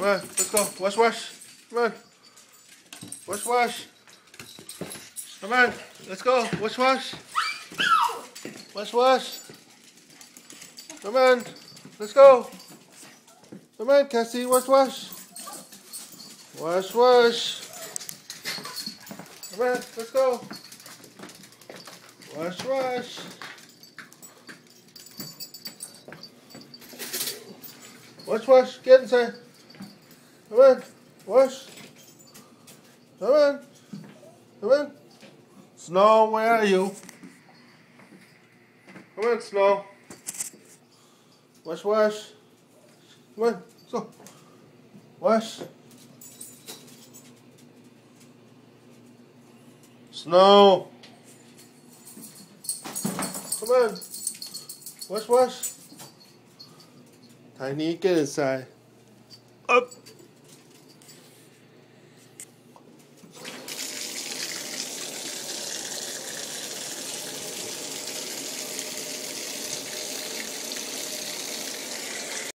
Come on, let's go. Wash, wash. Come on. Wash, wash. Come on, let's go. Wash, wash. Wash, wash. Come on, let's go. Come on, Cassie, wash, wash. Wash, wash. Come on, let's go. Wash, wash. Wash, wash. Get inside. Come on, wash. Come on. Come on. Snow, where are you? Come on, Snow. Wash, wash. Come on, let's go. Wash. Snow. Come on. Wash, wash. Tiny, get inside. Up.